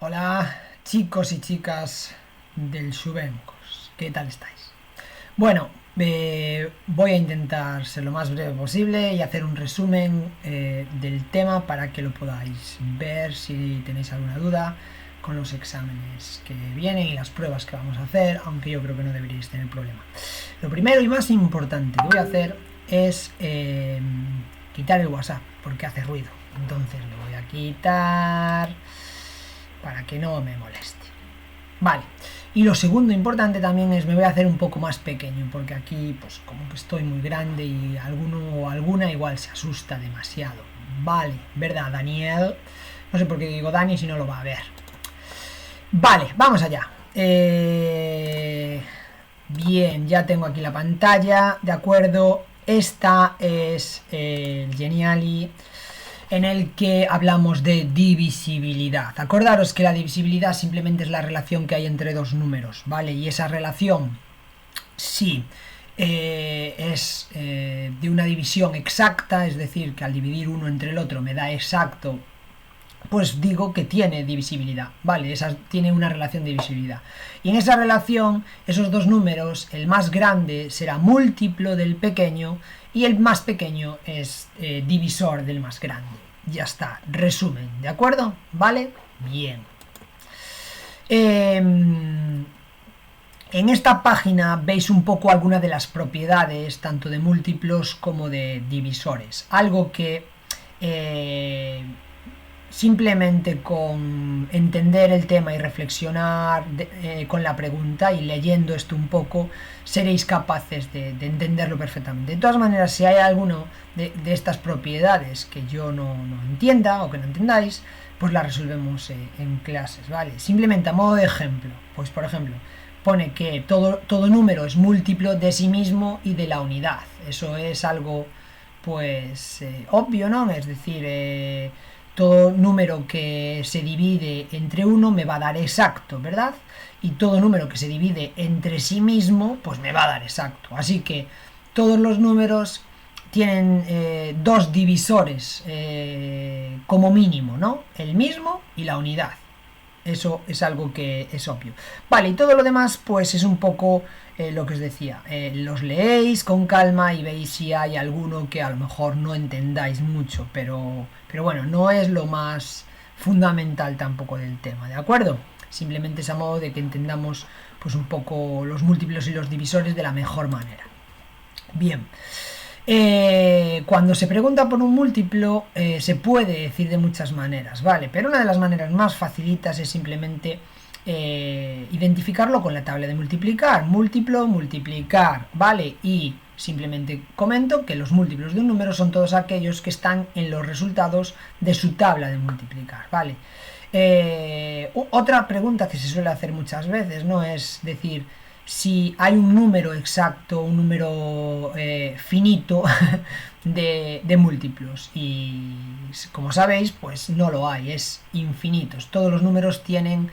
Hola chicos y chicas del Subencos, ¿qué tal estáis? Bueno, voy a intentar ser lo más breve posible y hacer un resumen del tema para que lo podáis ver si tenéis alguna duda con los exámenes que vienen y las pruebas que vamos a hacer, aunque yo creo que no deberíais tener problema. Lo primero y más importante que voy a hacer es quitar el WhatsApp, porque hace ruido. Entonces lo voy a quitar para que no me moleste. Vale. Y lo segundo importante también es me voy a hacer un poco más pequeño, porque aquí pues como que estoy muy grande y alguno o alguna igual se asusta demasiado. Vale, ¿verdad, Daniel? No sé por qué digo Dani si no lo va a ver. Vale, vamos allá. Bien, ya tengo aquí la pantalla, de acuerdo. Esta es el Geniali en el que hablamos de divisibilidad. Acordaros que la divisibilidad simplemente es la relación que hay entre dos números, ¿vale? Y esa relación, sí, es de una división exacta, es decir, que al dividir uno entre el otro me da exacto, pues digo que tiene divisibilidad, ¿vale? Tiene una relación de divisibilidad. Y en esa relación, esos dos números, el más grande será múltiplo del pequeño y el más pequeño es divisor del más grande. Ya está, resumen, ¿de acuerdo? ¿Vale? Bien. En esta página veis un poco algunas de las propiedades, tanto de múltiplos como de divisores. Algo que simplemente con entender el tema y reflexionar con la pregunta y leyendo esto un poco, seréis capaces de entenderlo perfectamente. De todas maneras, si hay alguno de estas propiedades que yo no entienda o que no entendáis, pues la resolvemos en clases, ¿vale? Simplemente a modo de ejemplo, pues por ejemplo, pone que todo número es múltiplo de sí mismo y de la unidad. Eso es algo, pues, obvio, ¿no? Es decir, todo número que se divide entre uno me va a dar exacto, ¿verdad? Y todo número que se divide entre sí mismo, pues me va a dar exacto. Así que todos los números tienen dos divisores como mínimo, ¿no? El mismo y la unidad. Eso es algo que es obvio. Vale, y todo lo demás pues es un poco lo que os decía. Los leéis con calma y veis si hay alguno que a lo mejor no entendáis mucho, pero bueno, no es lo más fundamental tampoco del tema, ¿de acuerdo? Simplemente es a modo de que entendamos pues un poco los múltiplos y los divisores de la mejor manera. Bien. Cuando se pregunta por un múltiplo se puede decir de muchas maneras, ¿vale? Pero una de las maneras más facilitas es simplemente identificarlo con la tabla de multiplicar. Múltiplo, multiplicar, ¿vale? Y simplemente comento que los múltiplos de un número son todos aquellos que están en los resultados de su tabla de multiplicar, ¿vale? Otra pregunta que se suele hacer muchas veces, ¿no? Es decir, si hay un número exacto, un número finito de múltiplos, y como sabéis pues no lo hay, es infinitos, todos los números tienen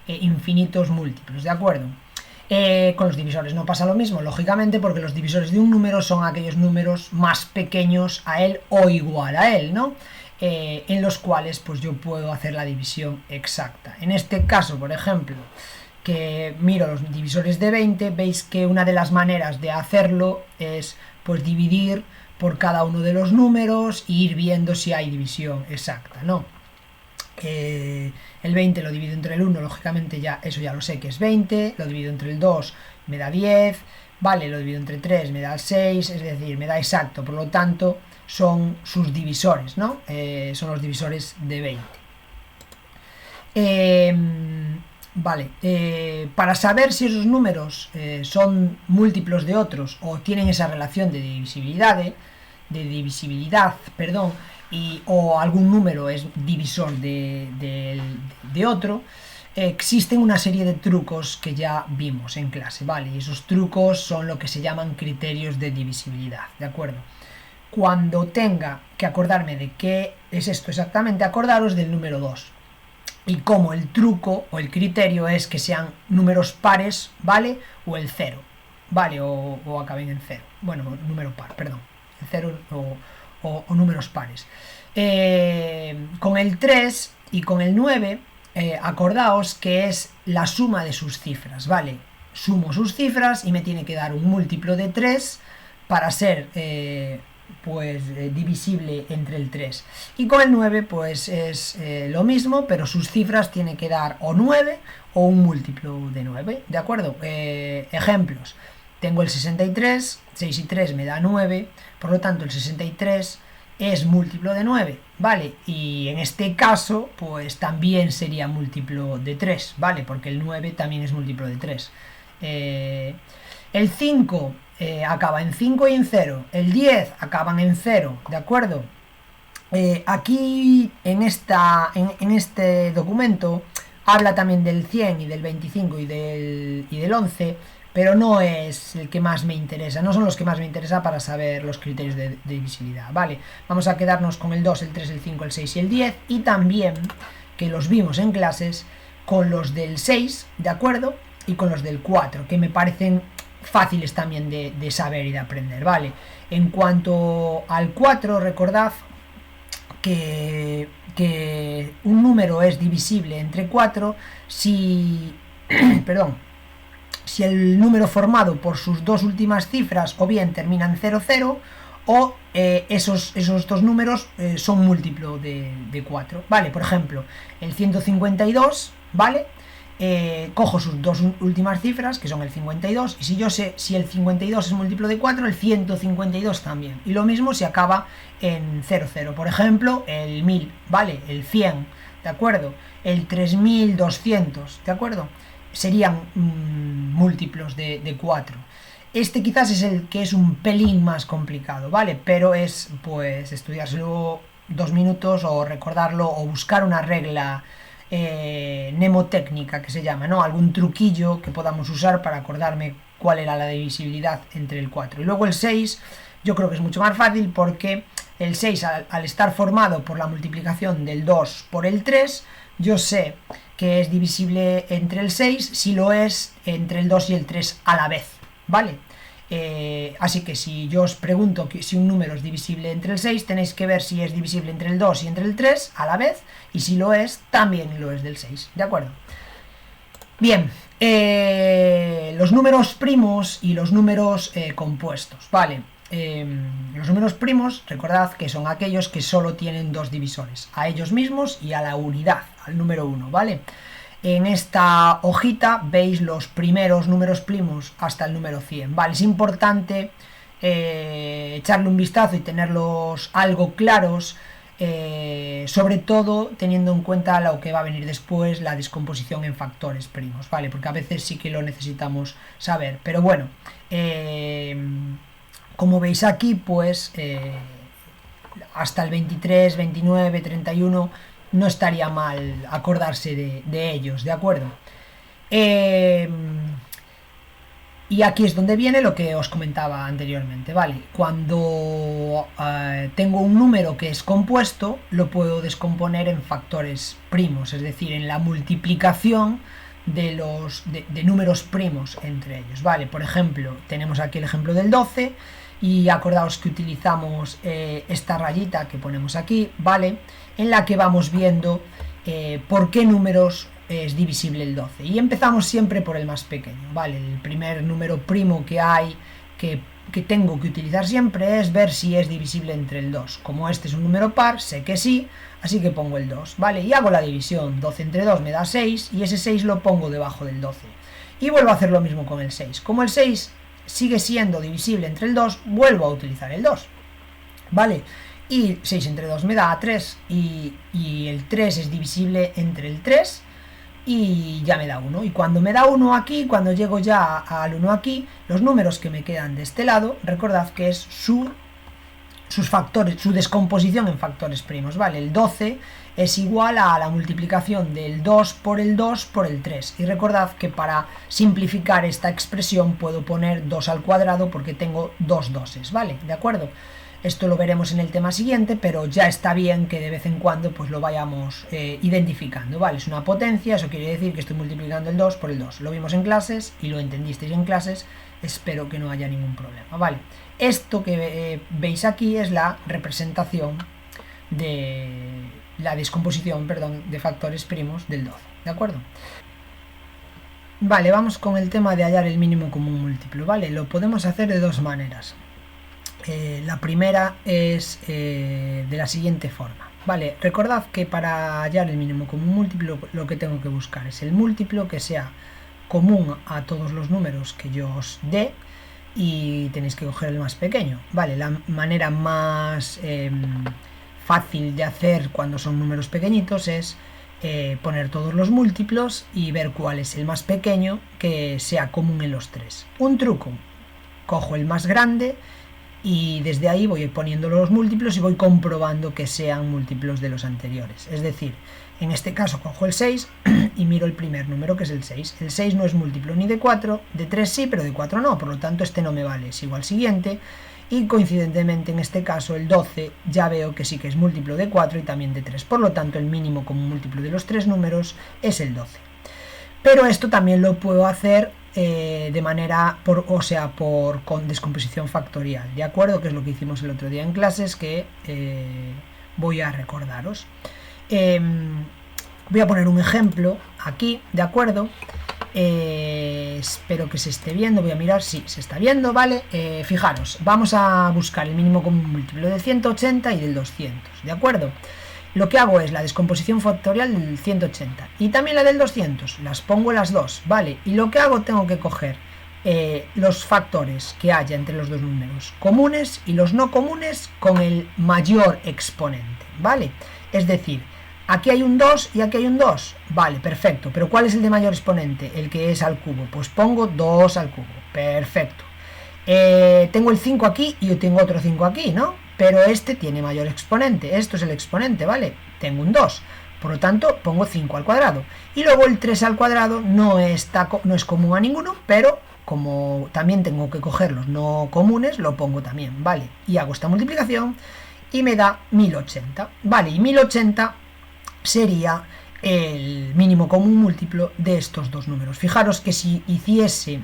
infinitos múltiplos, ¿de acuerdo? Con los divisores no pasa lo mismo, lógicamente, porque los divisores de un número son aquellos números más pequeños a él o igual a él, ¿no? En los cuales pues yo puedo hacer la división exacta. En este caso, por ejemplo, que miro los divisores de 20, veis que una de las maneras de hacerlo es pues dividir por cada uno de los números e ir viendo si hay división exacta, ¿no? El 20 lo divido entre el 1, lógicamente ya eso ya lo sé que es 20, lo divido entre el 2, me da 10, vale, lo divido entre 3, me da 6, es decir, me da exacto, por lo tanto son sus divisores, ¿no? Son los divisores de 20. Vale, para saber si esos números son múltiplos de otros o tienen esa relación de divisibilidad, perdón, o algún número es divisor de otro, existen una serie de trucos que ya vimos en clase, ¿vale? Y esos trucos son lo que se llaman criterios de divisibilidad, ¿de acuerdo? Cuando tenga que acordarme de qué es esto exactamente, acordaros del número 2. Y como el truco o el criterio es que sean números pares, ¿vale? O el 0, ¿vale? O acaben en 0. Bueno, número par, perdón. El 0 o números pares. Con el 3 y con el 9 acordaos que es la suma de sus cifras, ¿vale? Sumo sus cifras y me tiene que dar un múltiplo de 3 para ser divisible entre el 3. Y con el 9 pues es lo mismo, pero sus cifras tiene que dar o 9 o un múltiplo de 9, ¿de acuerdo? Ejemplos. Tengo el 63, 6 y 3 me da 9, por lo tanto el 63 es múltiplo de 9, ¿vale? Y en este caso, pues también sería múltiplo de 3, ¿vale? Porque el 9 también es múltiplo de 3. El 5 acaba en 5 y en 0. El 10 acaban en 0, ¿de acuerdo? Aquí en este documento habla también del 100 y del 25 y del 11, pero no es el que más me interesa, no son los que más me interesa para saber los criterios de divisibilidad, ¿vale? Vamos a quedarnos con el 2, el 3, el 5, el 6 y el 10, y también, que los vimos en clases, con los del 6, ¿de acuerdo? Y con los del 4, que me parecen fáciles también de saber y de aprender, ¿vale? En cuanto al 4, recordad que un número es divisible entre 4 si perdón, si el número formado por sus dos últimas cifras o bien termina en 00 o esos dos números son múltiplo de 4, ¿vale? Por ejemplo, el 152, ¿vale? Cojo sus dos últimas cifras, que son el 52, y si yo sé si el 52 es múltiplo de 4, el 152 también. Y lo mismo si acaba en 00. Por ejemplo, el 1000, ¿vale? El 100, ¿de acuerdo? El 3200, ¿de acuerdo? Serían múltiplos de 4. Este quizás es el que es un pelín más complicado, ¿vale? Pero es, pues, estudiárselo 2 minutos o recordarlo o buscar una regla mnemotécnica que se llama, ¿no? Algún truquillo que podamos usar para acordarme cuál era la divisibilidad entre el 4. Y luego el 6, yo creo que es mucho más fácil porque el 6, al estar formado por la multiplicación del 2 por el 3, yo sé que es divisible entre el 6 si lo es entre el 2 y el 3 a la vez, ¿vale? Así que si yo os pregunto si un número es divisible entre el 6, tenéis que ver si es divisible entre el 2 y entre el 3 a la vez, y si lo es, también lo es del 6, ¿de acuerdo? Bien, los números primos y los números compuestos, ¿vale? Los números primos, recordad que son aquellos que solo tienen dos divisores, a ellos mismos y a la unidad, al número 1, ¿vale? En esta hojita veis los primeros números primos hasta el número 100, ¿vale? Es importante echarle un vistazo y tenerlos algo claros, sobre todo teniendo en cuenta lo que va a venir después, la descomposición en factores primos, ¿vale? Porque a veces sí que lo necesitamos saber, pero bueno, como veis aquí, pues hasta el 23, 29, 31 no estaría mal acordarse de ellos, ¿de acuerdo? Y aquí es donde viene lo que os comentaba anteriormente, ¿vale? Cuando tengo un número que es compuesto, lo puedo descomponer en factores primos, es decir, en la multiplicación de números primos entre ellos, ¿vale? Por ejemplo, tenemos aquí el ejemplo del 12, y acordaos que utilizamos esta rayita que ponemos aquí, ¿vale? En la que vamos viendo por qué números es divisible el 12. Y empezamos siempre por el más pequeño, ¿vale? El primer número primo que hay, que tengo que utilizar siempre, es ver si es divisible entre el 2. Como este es un número par, sé que sí, así que pongo el 2, ¿vale? Y hago la división, 12 entre 2 me da 6, y ese 6 lo pongo debajo del 12. Y vuelvo a hacer lo mismo con el 6. Como el 6 sigue siendo divisible entre el 2, vuelvo a utilizar el 2, ¿vale? Y 6 entre 2 me da 3, y el 3 es divisible entre el 3, y ya me da 1. Y cuando me da 1 aquí, cuando llego ya al 1 aquí, los números que me quedan de este lado, recordad que es sus factores, su descomposición en factores primos, ¿vale? El 12 es igual a la multiplicación del 2 por el 2 por el 3. Y recordad que para simplificar esta expresión puedo poner 2 al cuadrado porque tengo dos doses, ¿vale? ¿De acuerdo? Esto lo veremos en el tema siguiente, pero ya está bien que de vez en cuando pues lo vayamos identificando, ¿vale? Es una potencia, eso quiere decir que estoy multiplicando el 2 por el 2. Lo vimos en clases y lo entendisteis en clases, espero que no haya ningún problema, ¿vale? Esto que veis aquí es la representación la descomposición, perdón, de factores primos del 12, ¿de acuerdo? Vale, vamos con el tema de hallar el mínimo común múltiplo, ¿vale? Lo podemos hacer de dos maneras. La primera es de la siguiente forma, ¿vale? Recordad que para hallar el mínimo común múltiplo lo que tengo que buscar es el múltiplo que sea común a todos los números que yo os dé y tenéis que coger el más pequeño, ¿vale? La manera más fácil de hacer cuando son números pequeñitos es poner todos los múltiplos y ver cuál es el más pequeño que sea común en los tres. Un truco: cojo el más grande y desde ahí voy poniendo los múltiplos y voy comprobando que sean múltiplos de los anteriores. Es decir, en este caso cojo el 6 y miro el primer número, que es el 6. El 6 no es múltiplo ni de 4, de 3 sí, pero de 4 no, por lo tanto este no me vale. Sigo al siguiente y coincidentemente en este caso el 12 ya veo que sí que es múltiplo de 4 y también de 3. Por lo tanto el mínimo común múltiplo de los tres números es el 12. Pero esto también lo puedo hacer de manera, con descomposición factorial, ¿de acuerdo? Que es lo que hicimos el otro día en clases, que voy a recordaros. Voy a poner un ejemplo aquí, ¿de acuerdo? Espero que se esté viendo, voy a mirar, sí, se está viendo, ¿vale? Fijaros, vamos a buscar el mínimo común múltiplo del 180 y del 200, ¿de acuerdo? Lo que hago es la descomposición factorial del 180 y también la del 200, las pongo las dos, ¿vale? Y lo que hago, tengo que coger los factores que haya entre los dos números comunes y los no comunes con el mayor exponente, ¿vale? Es decir, aquí hay un 2 y aquí hay un 2, vale, perfecto, pero ¿cuál es el de mayor exponente? El que es al cubo, pues pongo 2 al cubo, perfecto. Tengo el 5 aquí y yo tengo otro 5 aquí, ¿no? Pero este tiene mayor exponente, esto es el exponente, ¿vale? Tengo un 2, por lo tanto pongo 5 al cuadrado. Y luego el 3 al cuadrado no es común a ninguno, pero como también tengo que coger los no comunes, lo pongo también, ¿vale? Y hago esta multiplicación y me da 1080, ¿vale? Y 1080 sería el mínimo común múltiplo de estos dos números. Fijaros que si hiciese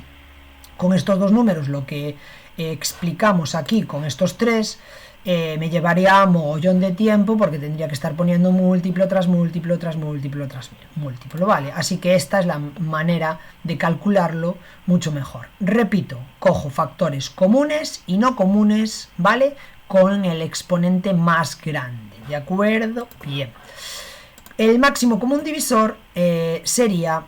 con estos dos números lo que explicamos aquí con estos tres, me llevaría mogollón de tiempo porque tendría que estar poniendo múltiplo tras múltiplo tras múltiplo tras múltiplo, ¿vale? Así que esta es la manera de calcularlo mucho mejor. Repito, cojo factores comunes y no comunes, ¿vale? Con el exponente más grande, ¿de acuerdo? Bien. El máximo común divisor sería,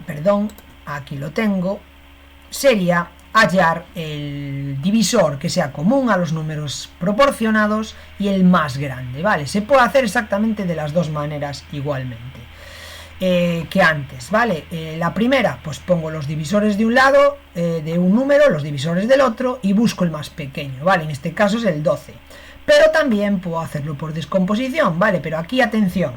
perdón, aquí lo tengo, sería hallar el divisor que sea común a los números proporcionados y el más grande, ¿vale? Se puede hacer exactamente de las dos maneras igualmente que antes, ¿vale? La primera, pues pongo los divisores de un lado de un número, los divisores del otro y busco el más pequeño, ¿vale? En este caso es el 12. Pero también puedo hacerlo por descomposición, ¿vale? Pero aquí atención,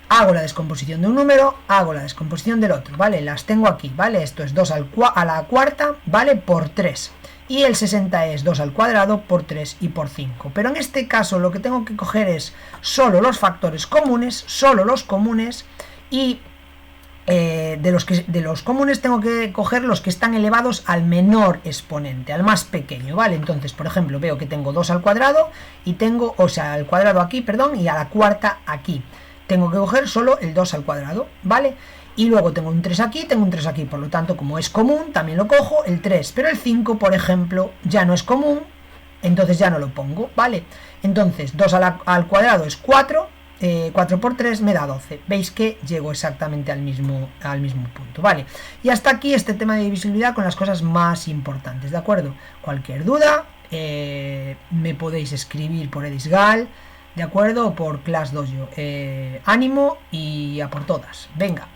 hago la descomposición de un número, hago la descomposición del otro, ¿vale? Las tengo aquí, ¿vale? Esto es 2 a la cuarta, ¿vale? Por 3. Y el 60 es 2 al cuadrado por 3 y por 5. Pero en este caso lo que tengo que coger es solo los factores comunes, solo los comunes, y de los comunes tengo que coger los que están elevados al menor exponente, al más pequeño, ¿vale? Entonces, por ejemplo, veo que tengo 2 al cuadrado y tengo, o sea, al cuadrado aquí, perdón, y a la cuarta aquí. Tengo que coger solo el 2 al cuadrado, ¿vale? Y luego tengo un 3 aquí, tengo un 3 aquí, por lo tanto, como es común, también lo cojo, el 3. Pero el 5, por ejemplo, ya no es común, entonces ya no lo pongo, ¿vale? Entonces, 2 al cuadrado es 4, 4 por 3 me da 12. Veis que llego exactamente al mismo punto, ¿vale? Y hasta aquí este tema de divisibilidad con las cosas más importantes, ¿de acuerdo? Cualquier duda, me podéis escribir por Edisgal, ¿de acuerdo? O por Class Dojo. Ánimo y a por todas. Venga.